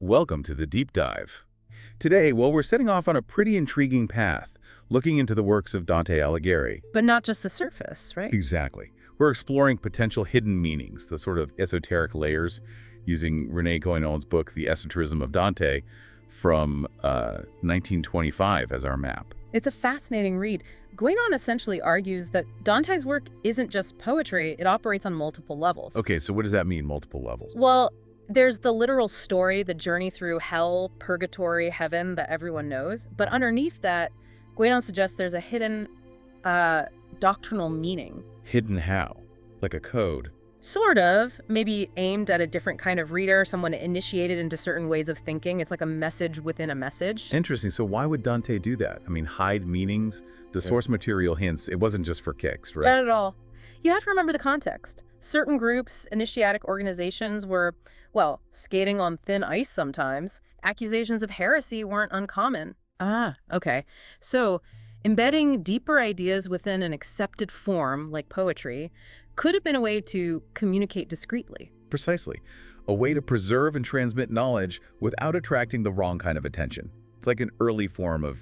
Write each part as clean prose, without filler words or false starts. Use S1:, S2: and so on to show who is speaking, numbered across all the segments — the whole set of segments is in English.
S1: Welcome to the Deep Dive. Today, well, we're setting off on a pretty intriguing path, looking into the works of Dante Alighieri.
S2: But not just the surface, right?
S1: Exactly. We're exploring potential hidden meanings, the sort of esoteric layers, using René Guénon's book, The Esoterism of Dante, from 1925 as our map.
S2: It's a fascinating read. Guénon essentially argues that Dante's work isn't just poetry, it operates on multiple levels.
S1: Okay, so what does that mean, multiple levels?
S2: Well, there's the literal story, the journey through hell, purgatory, heaven that everyone knows. But underneath that, Guénon suggests there's a hidden doctrinal meaning.
S1: Hidden how? Like a code?
S2: Sort of, maybe aimed at a different kind of reader, someone initiated into certain ways of thinking. It's like a message within a message.
S1: Interesting. So why would Dante do that? I mean, hide meanings? The source material hints it wasn't just for kicks, right?
S2: Not at all. You have to remember the context. Certain groups, initiatic organizations were, well, skating on thin ice sometimes. Accusations of heresy weren't uncommon. Okay. So, embedding deeper ideas within an accepted form, like poetry, could have been a way to communicate discreetly.
S1: Precisely. A way to preserve and transmit knowledge without attracting the wrong kind of attention. It's like an early form of,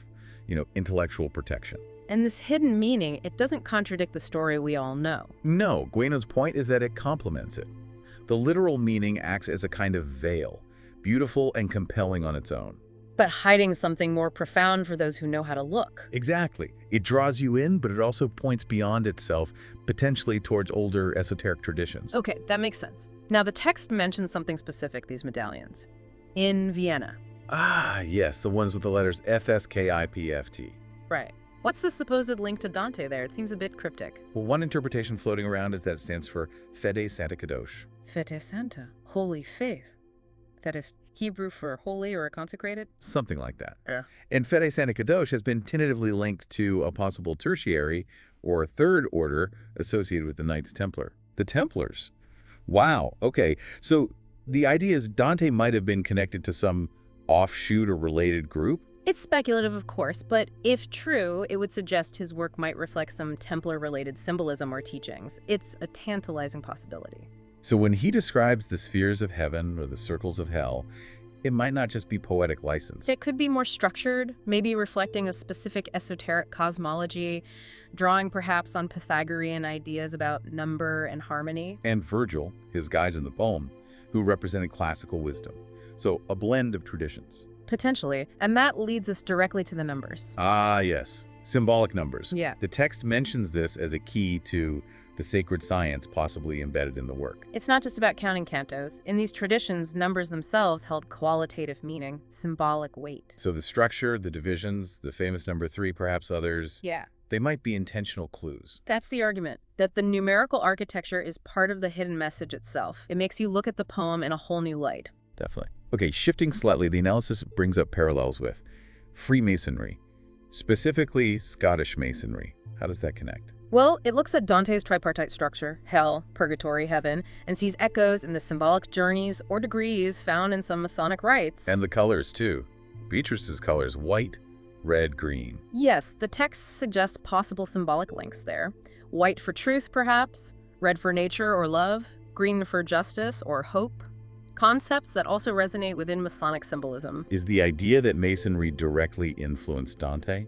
S1: intellectual protection.
S2: And this hidden meaning, it doesn't contradict the story we all know.
S1: No, Guénon's point is that it complements it. The literal meaning acts as a kind of veil, beautiful and compelling on its own.
S2: But hiding something more profound for those who know how to look.
S1: Exactly. It draws you in, but it also points beyond itself, potentially towards older esoteric traditions.
S2: Okay, that makes sense. Now, the text mentions something specific, these medallions. In Vienna.
S1: Ah, yes, the ones with the letters FSKIPFT.
S2: Right. What's the supposed link to Dante there? It seems a bit cryptic.
S1: Well, one interpretation floating around is that it stands for Fede Santa Kadosh.
S2: Fede Santa, holy faith. That is Hebrew for holy or consecrated?
S1: Something like that.
S2: Yeah.
S1: And Fede Santa Kadosh has been tentatively linked to a possible tertiary or third order associated with the Knights Templar. The Templars. Wow. Okay. So the idea is Dante might have been connected to some offshoot or related group?
S2: It's speculative, of course, but if true, it would suggest his work might reflect some Templar-related symbolism or teachings. It's a tantalizing possibility.
S1: So when he describes the spheres of heaven or the circles of hell, it might not just be poetic license.
S2: It could be more structured, maybe reflecting a specific esoteric cosmology, drawing perhaps on Pythagorean ideas about number and harmony.
S1: And Virgil, his guides in the poem, who represented classical wisdom. So a blend of traditions.
S2: Potentially. And that leads us directly to the numbers.
S1: Ah, yes. Symbolic numbers.
S2: Yeah.
S1: The text mentions this as a key to the sacred science possibly embedded in the work.
S2: It's not just about counting cantos. In these traditions, numbers themselves held qualitative meaning, symbolic weight.
S1: So the structure, the divisions, the famous number 3, perhaps others,
S2: Yeah.
S1: they might be intentional clues.
S2: That's the argument, that the numerical architecture is part of the hidden message itself. It makes you look at the poem in a whole new light.
S1: Definitely. Okay, shifting slightly, the analysis brings up parallels with Freemasonry, specifically Scottish Masonry. How does that connect?
S2: Well, it looks at Dante's tripartite structure, hell, purgatory, heaven, and sees echoes in the symbolic journeys or degrees found in some Masonic rites.
S1: And the colors, too. Beatrice's colors, white, red, green.
S2: Yes, the text suggests possible symbolic links there. White for truth, perhaps, red for nature or love, green for justice or hope. Concepts that also resonate within Masonic symbolism.
S1: Is the idea that Masonry directly influenced Dante?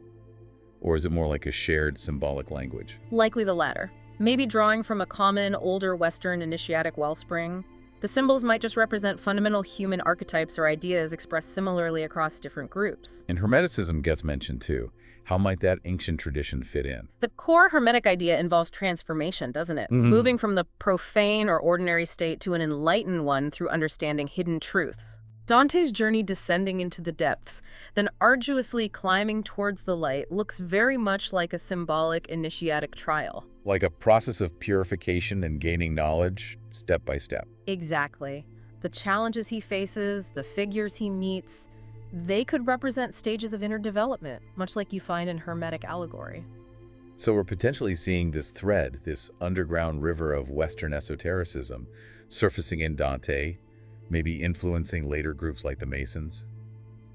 S1: Or is it more like a shared symbolic language?
S2: Likely the latter. Maybe drawing from a common, older Western initiatic wellspring. The symbols might just represent fundamental human archetypes or ideas expressed similarly across different groups.
S1: And Hermeticism gets mentioned too. How might that ancient tradition fit in?
S2: The core Hermetic idea involves transformation, doesn't it? Moving from the profane or ordinary state to an enlightened one through understanding hidden truths. Dante's journey descending into the depths, then arduously climbing towards the light, looks very much like a symbolic initiatic trial.
S1: Like a process of purification and gaining knowledge, step by step.
S2: Exactly. The challenges he faces, the figures he meets, they could represent stages of inner development, much like you find in Hermetic allegory.
S1: So we're potentially seeing this thread, this underground river of Western esotericism, surfacing in Dante, maybe influencing later groups like the Masons.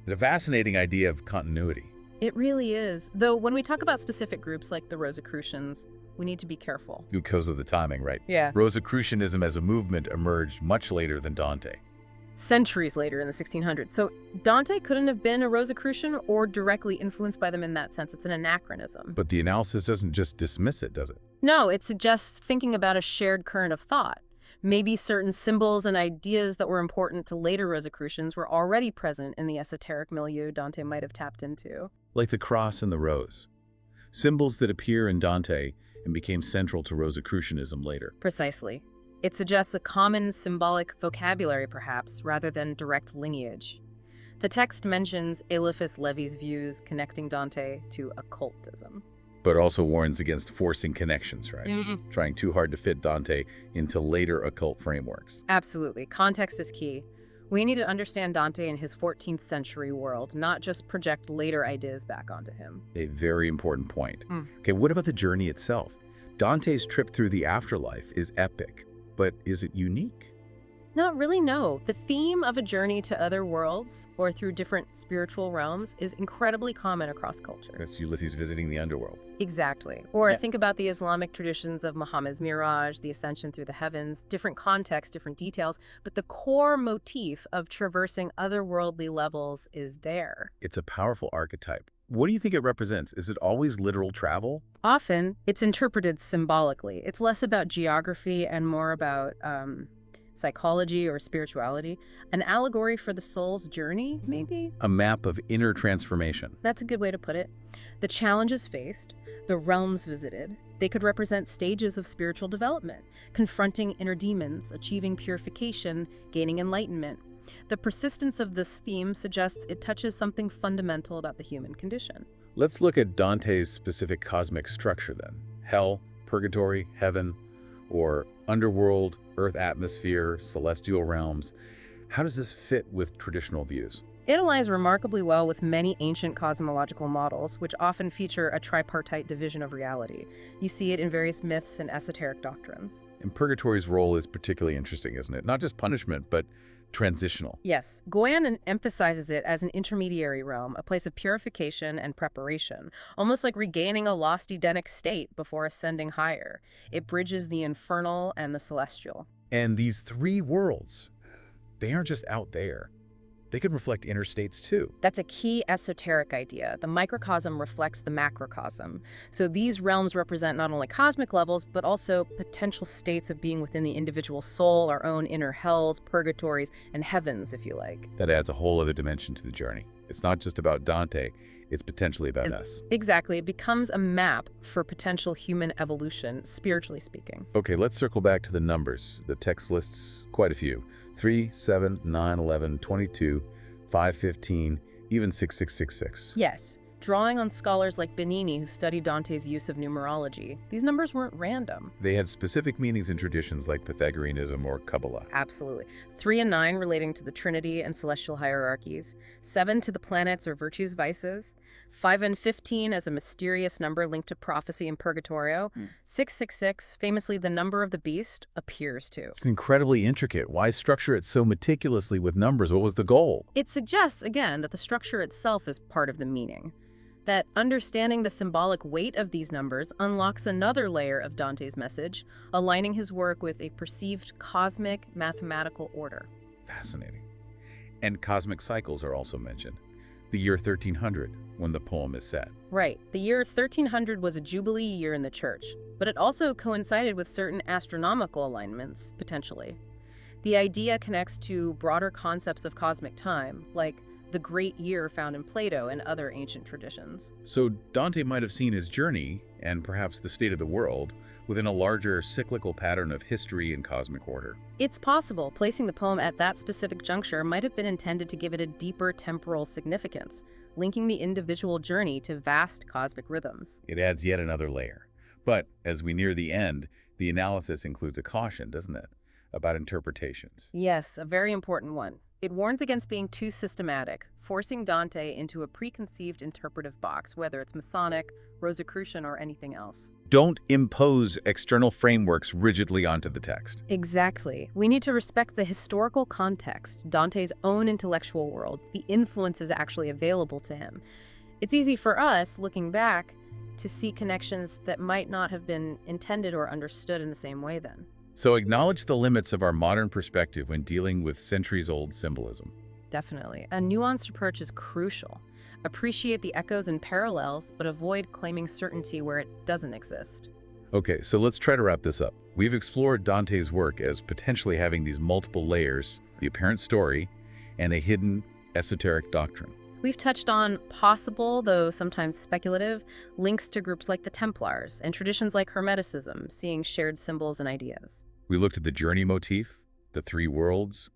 S1: It's a fascinating idea of continuity.
S2: It really is. Though when we talk about specific groups like the Rosicrucians, we need to be careful.
S1: Because of the timing, right?
S2: Yeah.
S1: Rosicrucianism as a movement emerged much later than Dante.
S2: centuries later in the 1600s. So Dante couldn't have been a Rosicrucian or directly influenced by them in that sense. It's an anachronism.
S1: But the analysis doesn't just dismiss it, does it?
S2: No, it suggests thinking about a shared current of thought. Maybe certain symbols and ideas that were important to later Rosicrucians were already present in the esoteric milieu Dante might have tapped into.
S1: Like the cross and the rose. Symbols that appear in Dante and became central to Rosicrucianism later.
S2: Precisely. It suggests a common symbolic vocabulary, perhaps, rather than direct lineage. The text mentions Eliphas Levi's views connecting Dante to occultism.
S1: But also warns against forcing connections, right? Trying too hard to fit Dante into later occult frameworks.
S2: Absolutely. Context is key. We need to understand Dante in his 14th century world, not just project later ideas back onto him.
S1: A very important point. Okay, what about the journey itself? Dante's trip through the afterlife is epic, but is it unique?
S2: Not really, no. The theme of a journey to other worlds or through different spiritual realms is incredibly common across cultures.
S1: That's Ulysses visiting the underworld.
S2: Exactly. Or think about the Islamic traditions of Muhammad's Miraj, the ascension through the heavens, different contexts, different details, but the core motif of traversing otherworldly levels is there.
S1: It's a powerful archetype. What do you think it represents? Is it always literal travel?
S2: Often, it's interpreted symbolically. It's less about geography and more about psychology or spirituality. An allegory for the soul's journey, maybe?
S1: A map of inner transformation.
S2: That's a good way to put it. The challenges faced, the realms visited, they could represent stages of spiritual development, confronting inner demons, achieving purification, gaining enlightenment. The persistence of this theme suggests it touches something fundamental about the human condition.
S1: Let's look at Dante's specific cosmic structure then. Hell, purgatory, heaven, or underworld, earth atmosphere, celestial realms. How does this fit with traditional views?
S2: It aligns remarkably well with many ancient cosmological models, which often feature a tripartite division of reality. You see it in various myths and esoteric doctrines.
S1: And purgatory's role is particularly interesting, isn't it? Not just punishment, but transitional.
S2: Yes. Guénon emphasizes it as an intermediary realm, a place of purification and preparation, almost like regaining a lost Edenic state before ascending higher. It bridges the infernal and the celestial.
S1: And these three worlds, they aren't just out there. They could reflect inner states too.
S2: That's a key esoteric idea. The microcosm reflects the macrocosm. So these realms represent not only cosmic levels, but also potential states of being within the individual soul, our own inner hells, purgatories, and heavens, if you like.
S1: That adds a whole other dimension to the journey. It's not just about Dante, it's potentially about us.
S2: Exactly. It becomes a map for potential human evolution, spiritually speaking.
S1: Okay, let's circle back to the numbers. The text lists quite a few. 3, 7, 9, 11, 22, 5, 15, even 6666.
S2: Yes. Drawing on scholars like Bernini who studied Dante's use of numerology, these numbers weren't random.
S1: They had specific meanings in traditions like Pythagoreanism or Kabbalah.
S2: Absolutely. 3 and 9 relating to the Trinity and celestial hierarchies, 7 to the planets or virtues vices, 5 and 15 as a mysterious number linked to prophecy and purgatorio, 666, famously the number of the beast, appears to.
S1: It's incredibly intricate. Why structure it so meticulously with numbers? What was the goal?
S2: It suggests, again, that the structure itself is part of the meaning. That understanding the symbolic weight of these numbers unlocks another layer of Dante's message, aligning his work with a perceived cosmic mathematical order.
S1: Fascinating. And cosmic cycles are also mentioned. The year 1300, when the poem is set.
S2: Right. The year 1300 was a jubilee year in the church, but it also coincided with certain astronomical alignments, potentially. The idea connects to broader concepts of cosmic time, like the great year found in Plato and other ancient traditions.
S1: So Dante might have seen his journey, and perhaps the state of the world, within a larger cyclical pattern of history and cosmic order.
S2: It's possible placing the poem at that specific juncture might have been intended to give it a deeper temporal significance, linking the individual journey to vast cosmic rhythms.
S1: It adds yet another layer. But as we near the end, the analysis includes a caution, doesn't it, about interpretations?
S2: Yes, a very important one. It warns against being too systematic, forcing Dante into a preconceived interpretive box, whether it's Masonic, Rosicrucian, or anything else.
S1: Don't impose external frameworks rigidly onto the text.
S2: Exactly. We need to respect the historical context, Dante's own intellectual world, the influences actually available to him. It's easy for us, looking back, to see connections that might not have been intended or understood in the same way then.
S1: So acknowledge the limits of our modern perspective when dealing with centuries-old symbolism.
S2: Definitely. A nuanced approach is crucial. Appreciate the echoes and parallels, but avoid claiming certainty where it doesn't exist.
S1: Okay, so let's try to wrap this up. We've explored Dante's work as potentially having these multiple layers, the apparent story, and a hidden esoteric doctrine.
S2: We've touched on possible, though sometimes speculative, links to groups like the Templars and traditions like Hermeticism, seeing shared symbols and ideas.
S1: We looked at the journey motif, the three worlds,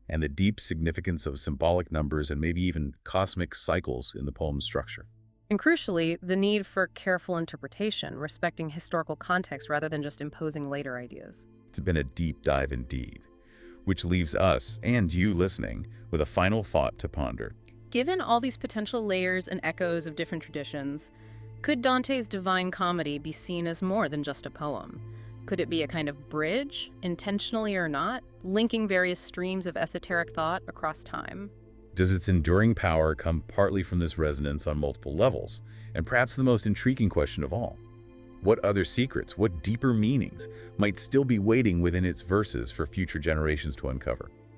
S1: and the deep significance of symbolic numbers and maybe even cosmic cycles in the poem's structure.
S2: And crucially, the need for careful interpretation, respecting historical context rather than just imposing later ideas.
S1: It's been a deep dive indeed, which leaves us, and you listening, with a final thought to ponder.
S2: Given all these potential layers and echoes of different traditions, could Dante's Divine Comedy be seen as more than just a poem? Could it be a kind of bridge, intentionally or not, linking various streams of esoteric thought across time?
S1: Does its enduring power come partly from this resonance on multiple levels? And perhaps the most intriguing question of all, what other secrets, what deeper meanings might still be waiting within its verses for future generations to uncover?